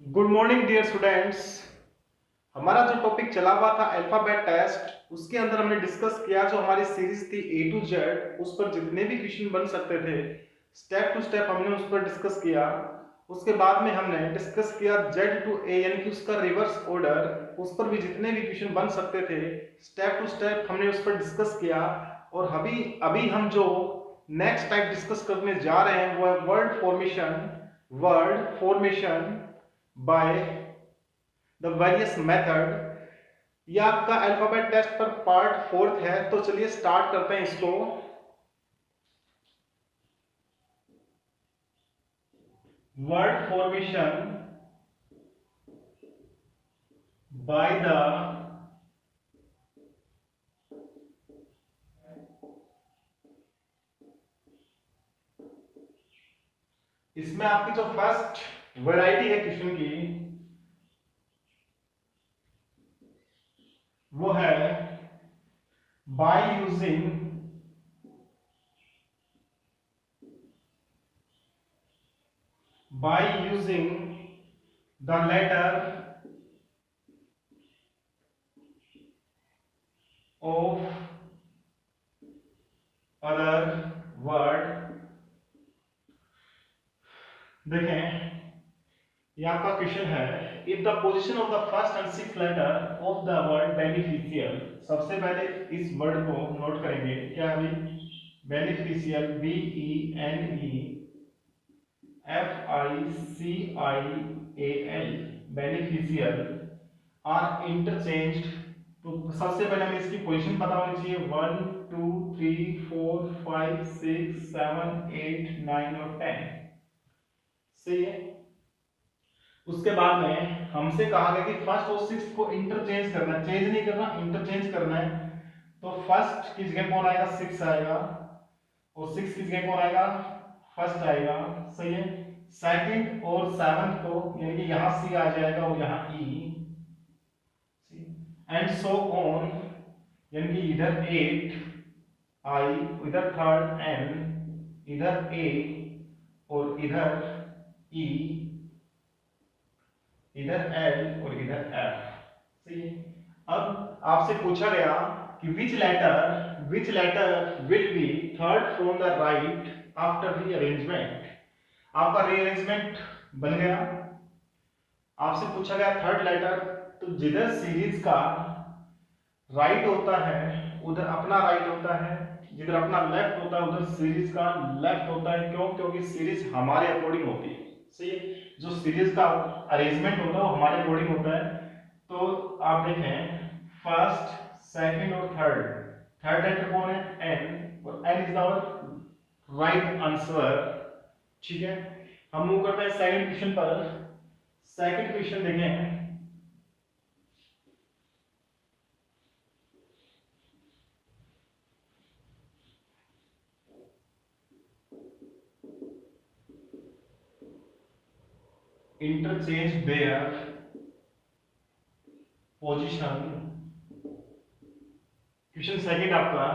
Good morning dear students. हमारा जो topic चला हुआ था अल्फाबेट टेस्ट, उसके अंदर हमने डिस्कस किया जो हमारी सीरीज थी ए टू जेड, उस पर जितने भी क्वेश्चन बन सकते थे स्टेप टू स्टेप हमने उस पर डिस्कस किया। उसके बाद में हमने डिस्कस किया जेड टू ए यानी कि उसका रिवर्स ऑर्डर, उस पर भी जितने भी क्वेश्चन बन सकते थे स्टेप टू स्टेप हमने उस पर डिस्कस किया। और अभी अभी हम जो नेक्स्ट टाइप डिस्कस करने जा रहे हैं वो है word formation by the various method. ये आपका अल्फाबेट टेस्ट पर पार्ट फोर्थ है, तो चलिए स्टार्ट करते हैं इसको। वर्ड फॉर्मेशन बाय द इसमें आपकी जो फर्स्ट वैरायटी है क्वेश्चन की वो है by using the letter of other word. देखें, ये आपका क्वेश्चन है, if the position of the first and six letter of the word beneficial. सबसे पहले इस वर्ड को नोट करेंगे, क्या है beneficial, B E N E F I C I A L, beneficial are interchanged. तो सबसे पहले हमें इसकी पोजीशन पता होनी चाहिए, 1 2 3 4 5 6 7 8 9 और 10। सही है। उसके बाद में हमसे कहा गया कि फर्स्ट और सिक्स को इंटरचेंज करना है, चेंज नहीं करना, इंटरचेंज करना है। तो फर्स्ट की जगह कौन आएगा, सिक्स आएगा, और सिक्स की जगह कौन आएगा, फर्स्ट आएगा। सही है। सेकंड और सेवंथ को यानी कि यहां सी आ जाएगा और यहां ई, एंड सो ऑन, यानी कि इधर एट आई, इधर थर्ड एन, इधर ए और इधर ई, इधर एल और इधर एफ। सही है। अब आपसे पूछा गया कि which letter will be third from the right after rearrangement. आपका रीअरेंजमेंट बन गया। आपसे पूछा गया थर्ड लेटर, तो जिधर सीरीज का राइट होता है उधर अपना राइट होता है, जिधर अपना लेफ्ट होता है उधर सीरीज का लेफ्ट होता है। क्यों? क्योंकि सीरीज हमारे अकॉर्डिंग होती है। सही है। जो सीरीज का अरेंजमेंट होता है वो हमारे अकॉर्डिंग होता है। तो आप देखें, फर्स्ट सेकंड और थर्ड, थर्ड लेटर कौन है, एन, और N is our right answer. ठीक है। हम मूव करते हैं सेकंड क्वेश्चन पर। सेकंड क्वेश्चन देखें, interchange their position। Question second आपका,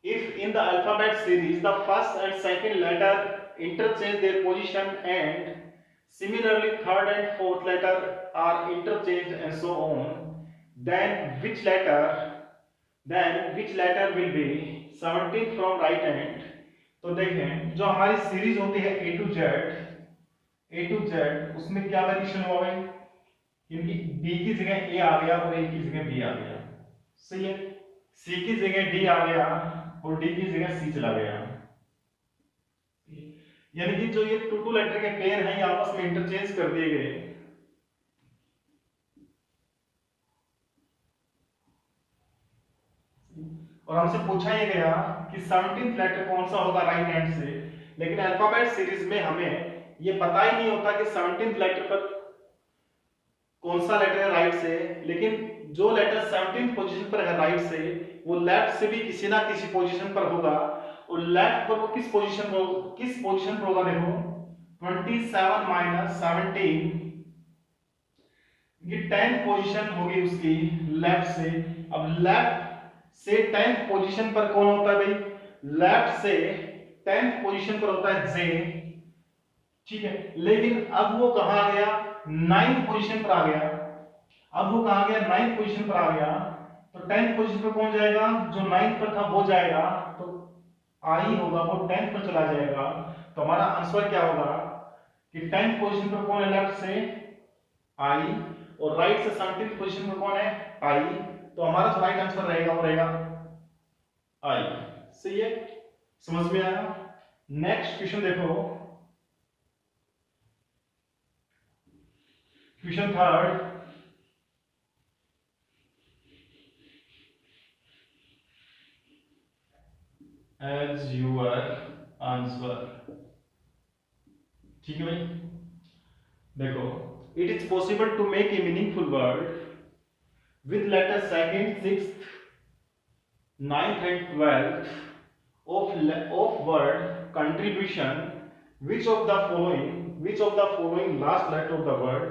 if in the alphabet series the first and second letter interchange their position and similarly third and fourth letter are interchanged and so on, then which letter will be 17 from right hand। तो देखें, जो हमारी series होती है ए to Z, उसमें क्या variation हुआ भाई, क्योंकि बी की जगह ए आ गया और ए की जगह बी आ गया। सही है। सी की जगह डी आ गया और डी की जगह सी चला गया। यानी कि जो ये टू लेटर के पेयर हैं ये आपस में इंटरचेंज कर दिए गए। और हमसे पूछा ये गया कि 17th लेटर कौन सा होगा राइट हैंड से, लेकिन अल्फाबेट सीरीज में हमें ये पता ही नहीं होता कि 17th लेटर पर कौन सा लेटर है राइट से। लेकिन जो लेटर 17th पोजीशन पर है राइट से, वो लेफ्ट से भी किसी ना किसी पोजीशन पर होगा। और लेफ्ट पर वो किस पोजीशन पर होगा, देखो 27 माइनस 17, ये 10th पोजीशन होगी उसकी लेफ्ट से। अब लेफ्ट से 10th पोजीशन पर कौन होता है भाई, लेफ्ट से 10th पोजीशन पर होता है जे, ठीक है, लेकिन अब वो कहाँ आ गया, 9th पोजीशन पर आ गया। अब वो कहाँ गया, 9th पोजीशन पर आ गया। तो 10th पोजीशन पर कौन जाएगा, जो 9th पर था वो जाएगा, तो आई होगा वो 10th पर चला जाएगा। तो हमारा आंसर क्या होगा कि 10th पोजीशन पर कौन है, लेफ्ट से आई, और राइट से 17th पोजीशन पर कौन है, आई। तो हमारा जो राइट आंसर रहेगा वो रहेगा आई। सही है, समझ में आया। नेक्स्ट क्वेश्चन देखो, question third, as your answer. ठीक है भाई, देखो, it is possible to make a meaningful word with letters 2nd, 6th, 9th and 12th of word contribution. Which of the following last letter of the word,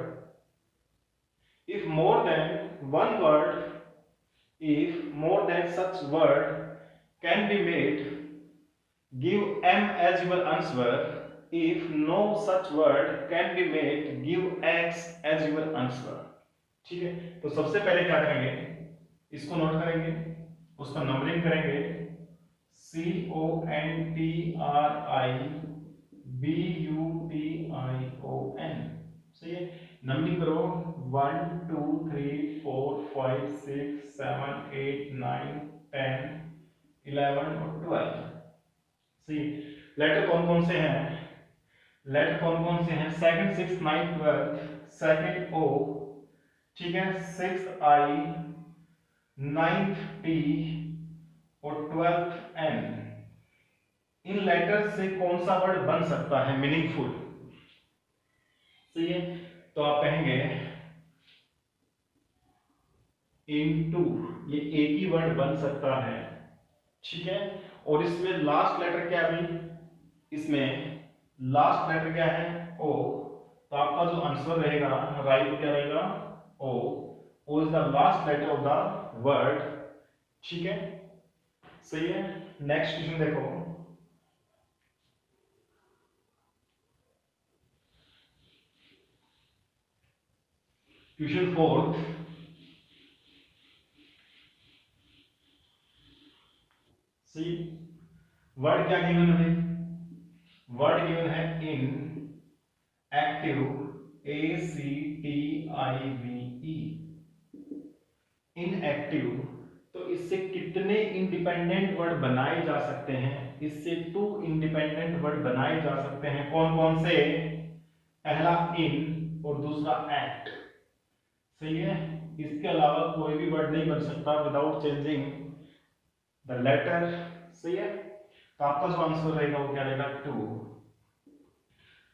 if more than one word, if more than such word can be made, give M as your answer. If no such word can be made, give X as your answer. ठीक है, तो सबसे पहले क्या करेंगे, इसको note करेंगे, उसका नंबरिंग करेंगे, CONTRIBUTION। सही है, नंबरिंग करो, 1 2 3 4 5 6 7 8 9 10 11 और 12। सही, लेटर कौन कौन से हैं, लेटर कौन कौन से हैं, 2nd 6th 9th 12th, 2nd O, ठीक है, 6th I, 9th T और 12th N। इन लेटर से कौन सा वर्ड बन सकता है मीनिंगफुल। सही है, तो आप कहेंगे इनटू, ये एक ही वर्ड बन सकता है। ठीक है, और इसमें लास्ट लेटर क्या है, इसमें लास्ट लेटर क्या है, ओ। तो आपका जो आंसर रहेगा राइट क्या रहेगा, O. O is the last letter of the word. ठीक है, सही है। नेक्स्ट क्वेश्चन देखो, क्वेश्चन फोर्थ, सी, वर्ड क्या गिवन है, वर्ड गिवन है इन एक्टिव, ACTIVE, इनएक्टिव। तो इससे कितने इंडिपेंडेंट वर्ड बनाए जा सकते हैं, इससे 2 इंडिपेंडेंट वर्ड बनाए जा सकते हैं। कौन कौन से, पहला इन और दूसरा एक्ट। सही है, इसके अलावा कोई भी वर्ड नहीं बन सकता विदाउट चेंजिंग द लेटर। सही है, तो आपका जो आंसर रहेगा वो क्या रहेगा, 2।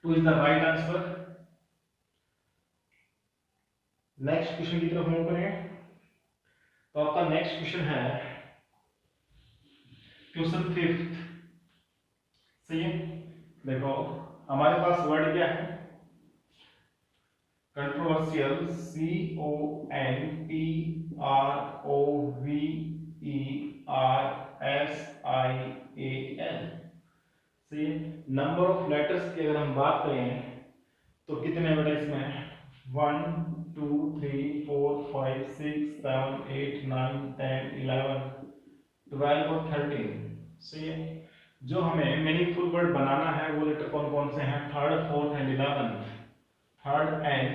2 is the right answer. Next question की तरफ मूव करें, तो आपका नेक्स्ट क्वेश्चन है क्वेश्चन 5th। सही है, देखो हमारे पास वर्ड क्या है, कंट्रोवर्शियल, CONTROVERSIAL। सही है, नंबर ऑफ लेटर्स की अगर हम बात करें तो कितने वर्ड है इसमें, 1 2 3 4 5 6 7 8 9 10 11 12 और 13। सही है, जो हमें मीनिंगफुल वर्ड बनाना है वो लेटर कौन कौन से हैं, 3rd 4th and 11th। 3rd N,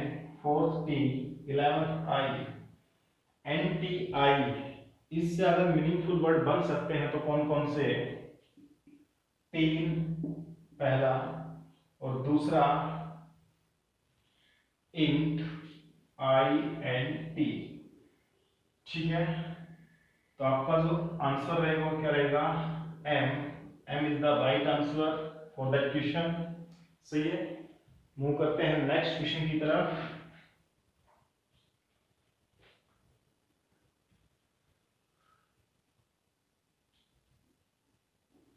4th T, 11th I। NTI, इससे अगर मीनिंगफुल वर्ड बन सकते हैं तो कौन कौन से, 3 पहला और दूसरा इंट, INT। ठीक है, तो आपका जो आंसर रहेगा वो क्या रहेगा, M is the right answer for that question. सही है, मूव करते हैं नेक्स्ट क्वेश्चन की तरफ।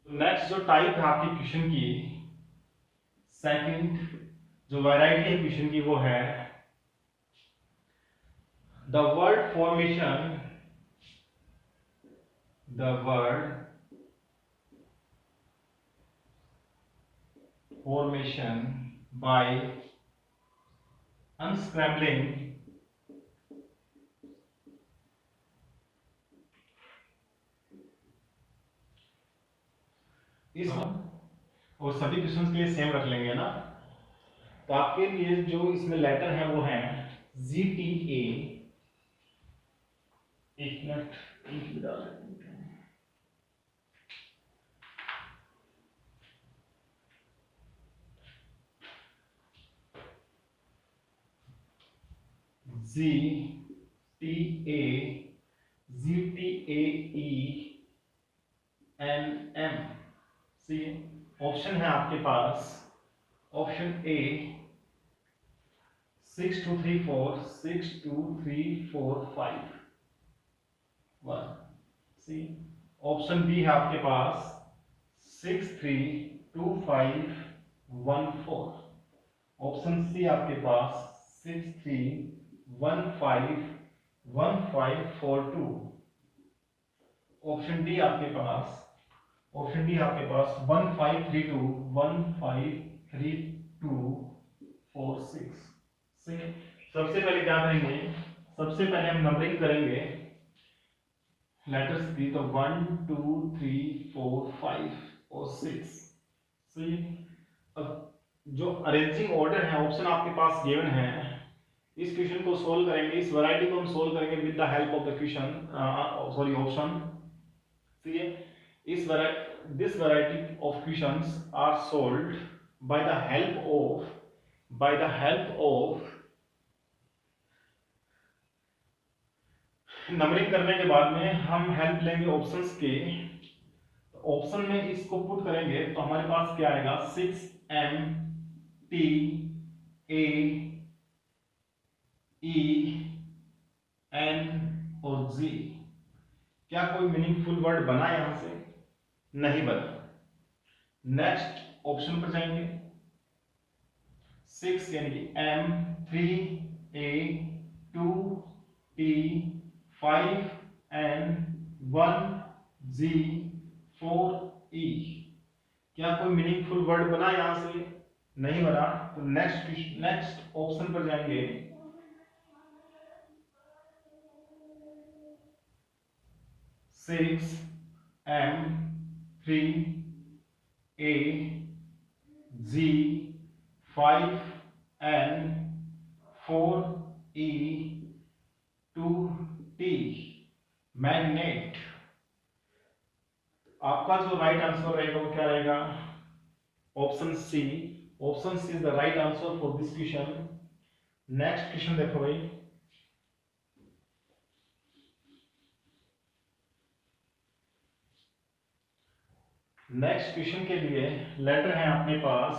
नेक्स्ट जो टाइप है आपकी क्वेश्चन की, सेकंड जो वैरायटी है क्वेश्चन की वो है the word formation, the word formation by unscrambling इस और सभी क्वेश्चंस के लिए सेम रख लेंगे ना। तो आपके लिए जो इसमें लेटर है वो है GTA। एक मिनट, एक डाल देते हैं। GTA, GTAENM। सी ऑप्शन है आपके पास, option A 6234 62345 1। C option B है आपके पास 632514। ऑप्शन सी आपके पास 63151542। ऑप्शन डी आपके पास, ऑप्शन डी आपके पास 1532 153246। सबसे पहले क्या करेंगे, सबसे पहले हम नंबरिंग करेंगे लेटर्स की। तो 1 2 3 4 5 और 6। सही। अब जो अरेंजिंग ऑर्डर है, ऑप्शन आपके पास गिवन है, इस क्वेश्चन को सोल्व करेंगे, इस वैरायटी को हम सोल्व करेंगे with the help of the question, sorry option. see this variety of questions are solved by the help of numbering करने के बाद में हम हेल्प लेंगे ऑप्शंस के। ऑप्शन में इसको पुट करेंगे तो हमारे पास क्या आएगा 6MTAEN और G। क्या कोई मीनिंगफुल वर्ड बना यहां से? नहीं बना। नेक्स्ट ऑप्शन पर जाएंगे, 6 यानी कि M, 3A, 2T, 5N, 1G, 4E। क्या कोई मीनिंगफुल वर्ड बना यहां से? नहीं बना। तो नेक्स्ट ऑप्शन पर जाएंगे, 6M, 3A, G, 5N, 4E, 2T, magnet. आपका जो राइट आंसर रहेगा वो क्या रहेगा? Option C. Option C is the right answer for this question. Next question देखो भाई, नेक्स्ट क्वेश्चन के लिए लेटर है अपने पास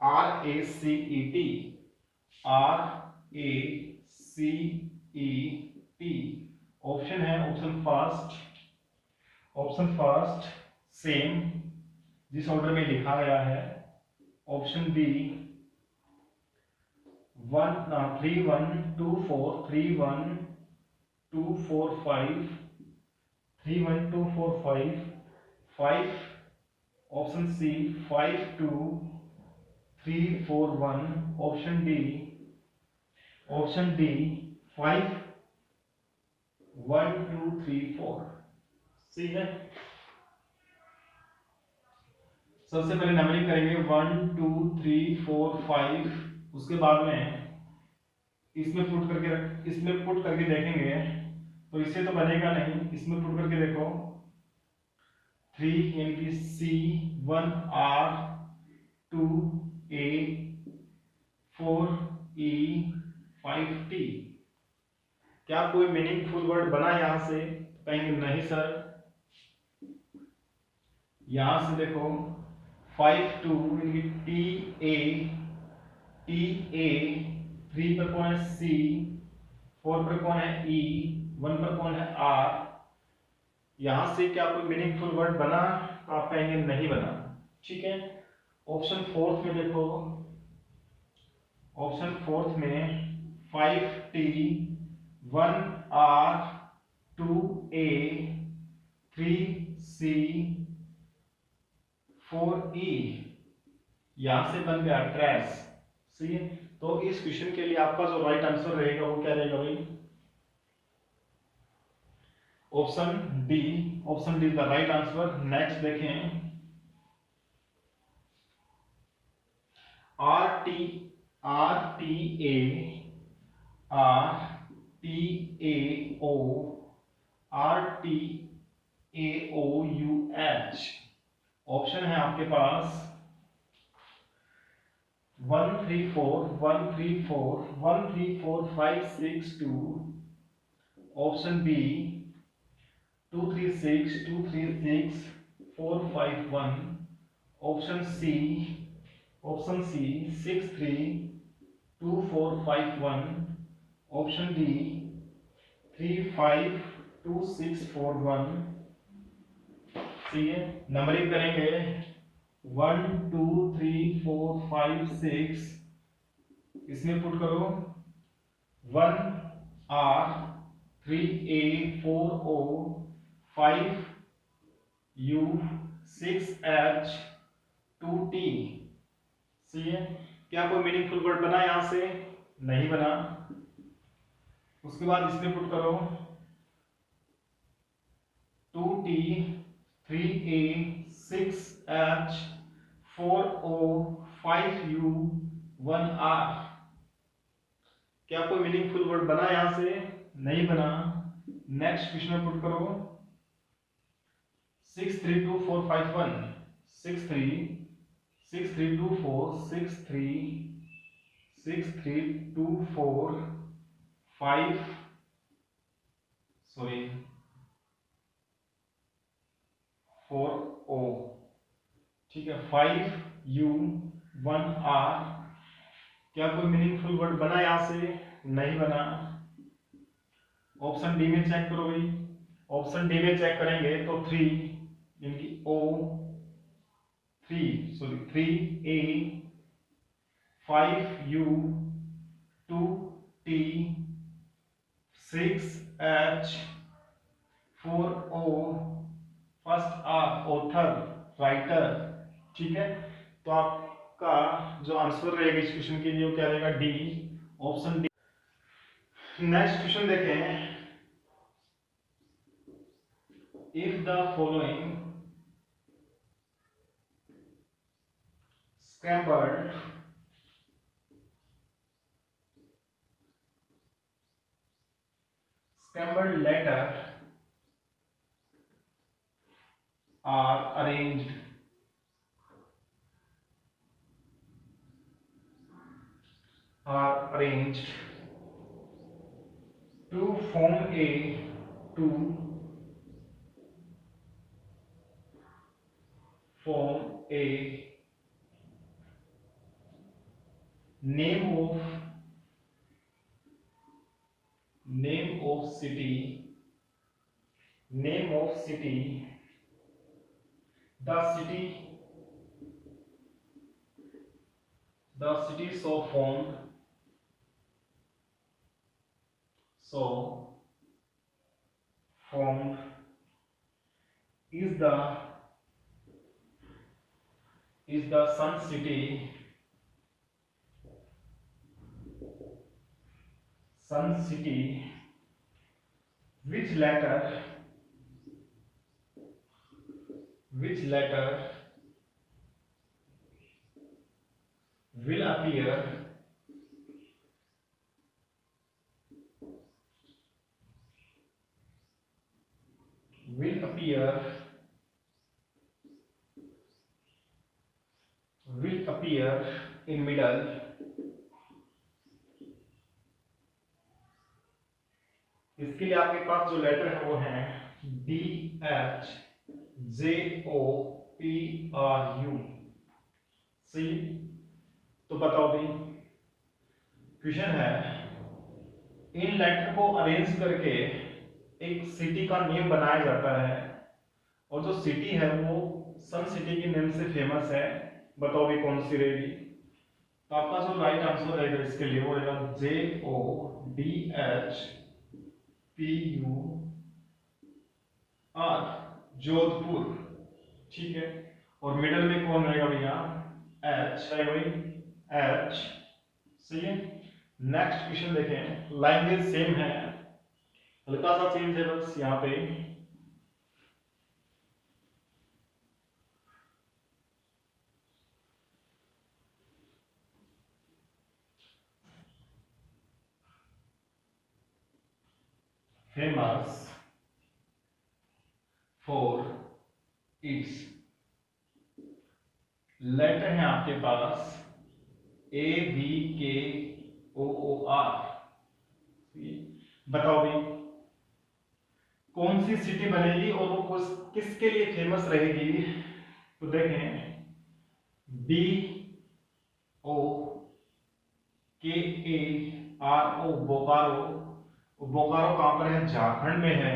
RACET। RACET। ऑप्शन है, ऑप्शन फर्स्ट सेम जिस ऑर्डर में लिखा गया है। Option B 3124 31245 31245 5। Option C 52341। Option D 51234। C है। सबसे पहले नंबरिंग करेंगे 1 2 3 4 5। उसके बाद में इसमें पुट करके देखेंगे तो इससे तो बनेगा नहीं। इसमें पुट करके देखो 3 यानी कि C 1 R 2 A 4 E 5 T। क्या कोई मीनिंगफुल वर्ड बना यहां से? कहेंगे नहीं सर। यहां से देखो 5 2 यानी T A 3 पर कौन है C, 4 पर कौन है E, 1 पर कौन है R। यहां से क्या कोई मीनिंगफुल वर्ड बना? तो आप कहेंगे नहीं बना। ठीक है। ऑप्शन फोर्थ में देखो, ऑप्शन फोर्थ में 5T 1R 2A 3C 4E। यहां से बन गया ट्रेस। सही है। तो इस क्वेश्चन के लिए आपका जो राइट आंसर रहेगा वो क्या रहेगा भाई? Option D. Option D is the right answer. Next देखें, R T A R T A O R T A O U H. Option है आपके पास 134 option B 236 option C 632451 option D 352641। ठीक है, नंबरिंग करेंगे 1 2 3 4 5 6। इसमें पुट करो 1 R 3 A 4 O 5 U 6 H 2 T। सही है। क्या कोई मीनिंगफुल वर्ड बना यहां से? नहीं बना। उसके बाद इसमें पुट करो 2T 3A 6H 4O 5U 1R। क्या कोई मीनिंगफुल वर्ड बना यहां से? नहीं बना। नेक्स्ट क्वेश्चन में पुट करो 632451 6324 5 सॉरी 4O। ठीक है, 5U 1R। क्या कोई मीनिंगफुल वर्ड बना यहां से? नहीं बना। ऑप्शन डी में चेक करो भाई। ऑप्शन डी में चेक करेंगे तो 3 इनकी O 3A 5U 2T 6H 4O first R author writer. ठीक है, तो आपका जो आंसर रहेगा इस क्वेश्चन के लिए वो क्या रहेगा? D, option D. Next question देखें, if the following scrambled letter are arranged to form a name of city, the city so formed is the Sun City, which letter will appear in middle? इसके लिए आपके पास जो letter है वो है DHJOPRU। सी। तो बताओ भाई, क्वेश्चन है इन लेटर को अरेंज करके एक सिटी का नेम बनाया जाता है और जो सिटी है वो सन सिटी के नेम से फेमस है। बताओ भाई कौन सी रहेगी? तो आपका जो राइट आंसर रहेगा इसके लिए वो रहेगा JODHPUR, जोधपुर। ठीक है, और मिडल में कौन रहेगा भैया? एच रहेगा भाई, एच। सही है। नेक्स्ट क्वेश्चन देखें, लैंग्वेज सेम है, हल्का सा चेंज है बस यहाँ पे। फेमस फॉर इट्स, लेटर है आपके पास ABKOOR। बताओ भाई कौन सी सिटी बनेगी और वो किसके लिए फेमस रहेगी? तो देखें, BOKARO, बोकारो। बोकारो कहां पर है? झारखंड में है।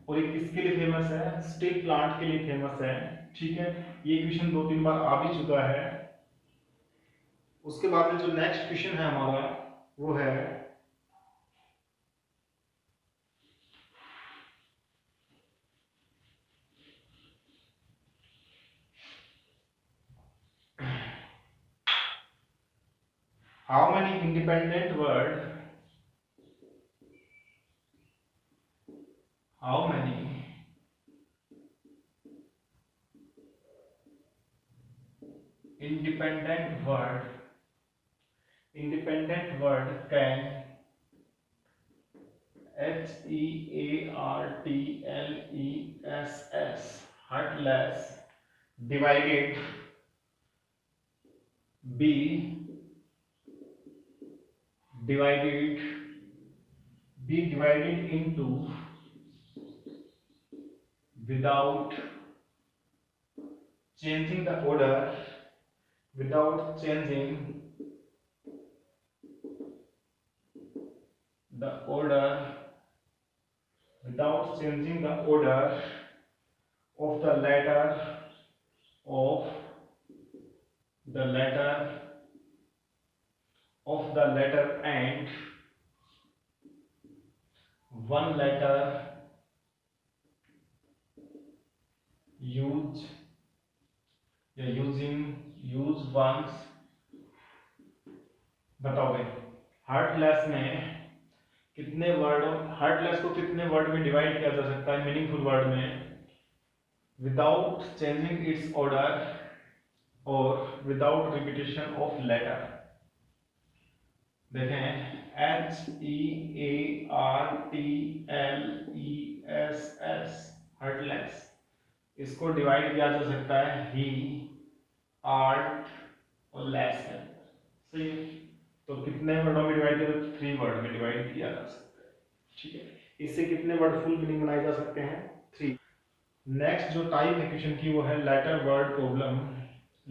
और ये किसके लिए फेमस है? स्टील प्लांट के लिए फेमस है। ठीक है, ये क्वेश्चन 2-3 बार आ भी चुका है। उसके बाद में जो नेक्स्ट क्वेश्चन है हमारा वो है how many independent word, how many independent word can HEARTLESS heartless divided be divided into without changing the order, without changing the order, without changing the order of the letter of the letter and one letter use once। बताओ भाई heartless में कितने word, heartless को कितने word में divide किया जा सकता है मीनिंगफुल वर्ड में? विदाउट चेंजिंग इट्स ऑर्डर और विदाउट रिपीटेशन ऑफ लेटर। देखें HEARTLESS हार्टलेस, इसको डिवाइड किया जा सकता है ही, आर्ट और लेस है। सही है, तो कितने वर्डों में डिवाइड किया? 3 वर्ड में डिवाइड किया जा सकता है। ठीक है, इससे कितने वर्ड फुल मीनिंग बनाए जा सकते हैं? 3। नेक्स्ट जो टाइप है क्वेश्चन की वो है letter word problem.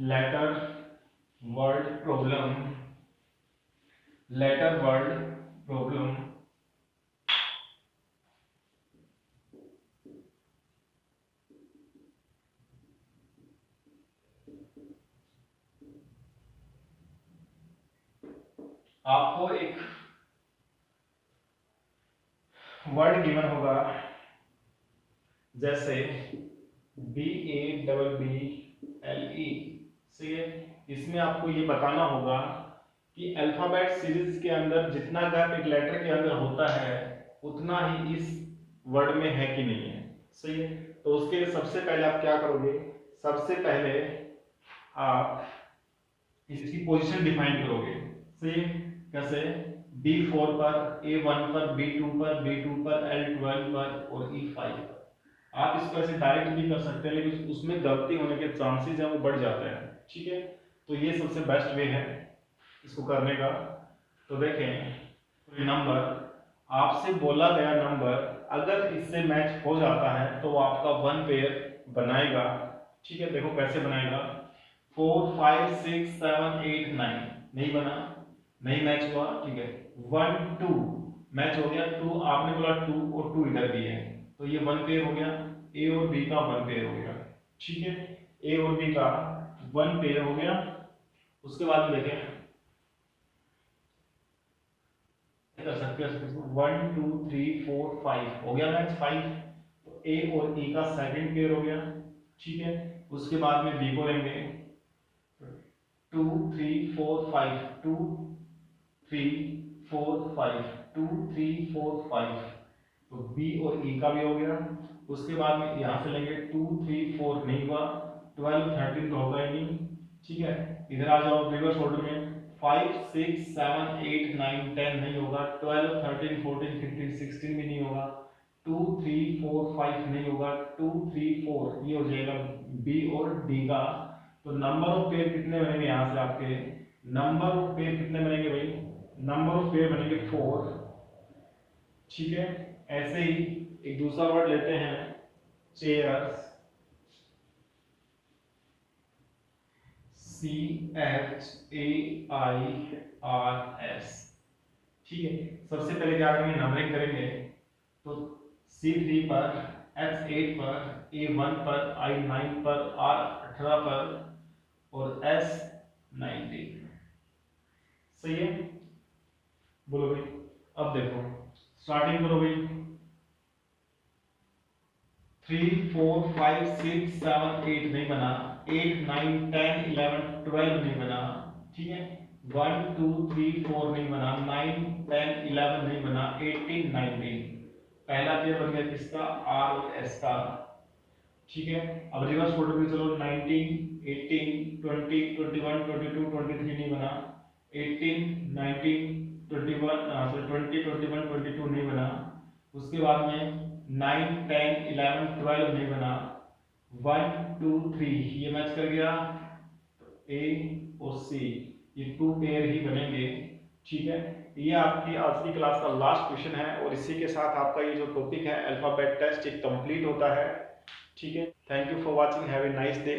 Letter word problem, letter word problem. आपको एक वर्ड गिवन होगा जैसे BABBLE। सही है, इसमें आपको ये बताना होगा कि अल्फाबेट सीरीज के अंदर जितना गैप एक लेटर के अंदर होता है उतना ही इस वर्ड में है कि नहीं है। सही है, तो उसके लिए सबसे पहले आप क्या करोगे? सबसे पहले आप इसकी पोजीशन डिफाइन करोगे। सही है, कैसे? B4 पर, A1 पर, B2 पर, B2 पर, L12 पर और E5 पर। आप इसको ऐसे डायरेक्ट भी कर सकते हैं लेकिन उसमें गलती होने के चांसेस हैं वो बढ़ जाते हैं। ठीक है, तो ये सबसे बेस्ट वे है इसको करने का। तो देखें नंबर, आपसे बोला गया नंबर अगर इससे मैच हो जाता है तो वो आपका 1 पेयर बनाएगा। ठीक है, देखो कैसे बनाएगा। 4 5 6 7 8 9 नहीं बना, नहीं मैच हुआ। ठीक है, 1 2 मैच हो गया, 2 आपने बोला 2 और 2 इधर भी है तो ये 1 पेयर हो गया। ए और बी का 1 पेयर हो गया। ठीक है, ए और बी का 1 पेयर हो गया। उसके बाद में देखें कर सकते हैं 1 2 3 4 5 हो गया मैच 5, तो ए और ई का सेकंड पेयर हो गया। ठीक है, उसके बाद में बी को लेंगे 2 3 4 5 2 3 4 5, 2 3 4 5, तो बी और ई का भी हो गया। उसके बाद में यहाँ से लेंगे 2 3 4 नहीं हुआ, 12 13 तो होगा ही नहीं, ठीक है। इधर आ जाओ रिवर्स ऑर्डर में, 5 6 7 8 9 10 नहीं होगा, 12 13 14 15 16 भी नहीं होगा, 2 3 4 5 नहीं होगा, 2 3 4 ये हो जाएगा बी और डी का। तो नंबर ऑफ पेयर कितने बनेंगे यहाँ से आपके, नंबर ऑफ पेयर कितने बनेंगे भाई, नंबर ऑफ पेयर बनेंगे 4, ठीक है। ऐसे ही एक दूसरा वर्ड लेते हैं चेयर्स, CHAIRS, ठीक है। सबसे पहले क्या करेंगे, नंबरिंग करेंगे, तो C3 पर, H8 पर, A1 पर, I9 पर, R18 पर और S19, सही है। बोलो भाई, अब देखो स्टार्टिंग करो भाई, 3 4 5 6 7 8 नहीं बना, 8 9 10 11 12 नहीं बना, ठीक है। 1 2 3 4 नहीं बना, 9 10 11 नहीं बना, 18 19, पहला पेयर बन गया किसका, आर और एस का, ठीक है। अब रिवर्स ऑर्डर में चलो, 19 18 20 21 22 23 नहीं बना, 18 19 21 20 21 22 नहीं बना, उसके बाद में 9 10 11 12 नहीं बना, 1 2 3 ये मैच कर गया, तो ए और सी ये 2 पेयर ही बनेंगे, ठीक है। ये आपकी आज की क्लास का लास्ट क्वेश्चन है और इसी के साथ आपका ये जो टॉपिक है अल्फाबेट टेस्ट ये कंप्लीट होता है, ठीक है। Thank you for watching, have a nice day.